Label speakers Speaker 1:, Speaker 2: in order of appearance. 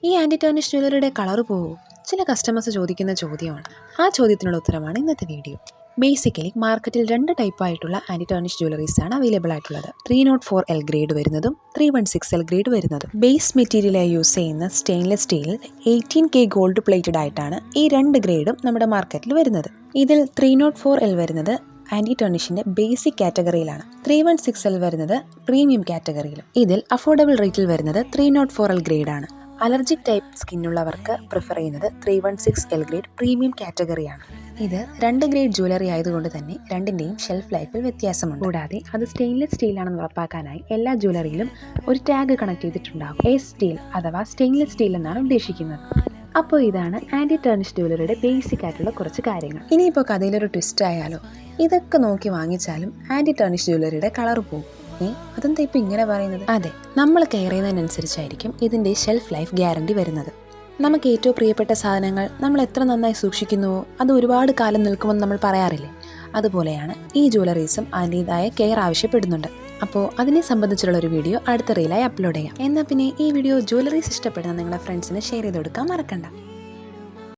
Speaker 1: ഈ anti ടേർണിഷ് ജ്വല്ലറിയുടെ colour പോവോ? ചില കസ്റ്റമേഴ്സ് ചോദിക്കുന്ന ചോദ്യമാണ്. ആ ചോദ്യത്തിനുള്ള ഉത്തരമാണ് ഇന്നത്തെ വീഡിയോ. ബേസിക്കലി മാർക്കറ്റിൽ 2 ടൈപ്പായിട്ടുള്ള ആൻറ്റി ടേർണിഷ് ജ്വല്ലറീസാണ് അവൈലബിൾ ആയിട്ടുള്ളത്. 304L ഗ്രേഡ് വരുന്നതും 316L ഗ്രേഡ് വരുന്നതും. ബേസ് മെറ്റീരിയലായി യൂസ് ചെയ്യുന്ന സ്റ്റെയിൻലെസ് സ്റ്റീലിൽ 18K ഗോൾഡ് പ്ലേറ്റഡ് ആയിട്ടാണ് ഈ 2 ഗ്രേഡും നമ്മുടെ മാർക്കറ്റിൽ വരുന്നത്. ഇതിൽ 304L വരുന്നത് ആൻറ്റി ടേർണിഷിൻ്റെ ബേസിക് കാറ്റഗറിയിലാണ്. 316L വരുന്നത് പ്രീമിയം കാറ്റഗറിയിലും. ഇതിൽ അഫോർഡബിൾ റേറ്റിൽ വരുന്നത് 304L ഗ്രേഡാണ്. അലർജിക് ടൈപ്പ് സ്കിന്നുള്ളവർക്ക് പ്രിഫർ ചെയ്യുന്നത് 316L ഗ്രേഡ് പ്രീമിയം കാറ്റഗറിയാണ്. ഇത് 2 ഗ്രേഡ് ജ്വല്ലറി ആയതുകൊണ്ട് തന്നെ രണ്ടിൻ്റെയും ഷെൽഫ് ലൈഫിൽ വ്യത്യാസമുണ്ട്. കൂടാതെ അത് സ്റ്റെയിൻലെസ് സ്റ്റീലാണെന്ന് ഉറപ്പാക്കാനായി എല്ലാ ജ്വല്ലറിയിലും ഒരു ടാഗ് കണക്ട് ചെയ്തിട്ടുണ്ടാകും. സ്റ്റീൽ അഥവാ സ്റ്റെയിൻലെസ് സ്റ്റീൽ എന്നാണ് ഉദ്ദേശിക്കുന്നത്. അപ്പോൾ ഇതാണ് ആൻറ്റി ടേർണിഷ് ജ്വല്ലറിയുടെ ബേസിക് ആയിട്ടുള്ള കുറച്ച് കാര്യങ്ങൾ. ഇനിയിപ്പോൾ കഥയിലൊരു ട്വിസ്റ്റ് ആയാലോ? ഇതൊക്കെ നോക്കി വാങ്ങിച്ചാലും ആൻറ്റി ടേർണിഷ് ജ്വല്ലറിയുടെ കളർ പോകും. അതെന്താ ഇപ്പം ഇങ്ങനെ പറയുന്നത്? അതെ, നമ്മൾ കെയർ ചെയ്യുന്നതിനനുസരിച്ചായിരിക്കും ഇതിൻ്റെ ഷെൽഫ് ലൈഫ് ഗ്യാരണ്ടി വരുന്നത്. നമുക്ക് ഏറ്റവും പ്രിയപ്പെട്ട സാധനങ്ങൾ നമ്മൾ എത്ര നന്നായി സൂക്ഷിക്കുന്നുവോ അത് ഒരുപാട് കാലം നിൽക്കുമെന്ന് നമ്മൾ പറയാറില്ലേ? അതുപോലെയാണ് ഈ ജ്വല്ലറീസും അതിൻ്റെതായ കെയർ ആവശ്യപ്പെടുന്നുണ്ട്. അപ്പോൾ അതിനെ സംബന്ധിച്ചുള്ള ഒരു വീഡിയോ അടുത്ത റീലായി അപ്ലോഡ് ചെയ്യാം. എന്നാൽ പിന്നെ ഈ വീഡിയോ ജ്വല്ലറീസ് ഇഷ്ടപ്പെടുന്ന നിങ്ങളുടെ ഫ്രണ്ട്സിന് ഷെയർ ചെയ്ത് കൊടുക്കാൻ മറക്കണ്ട.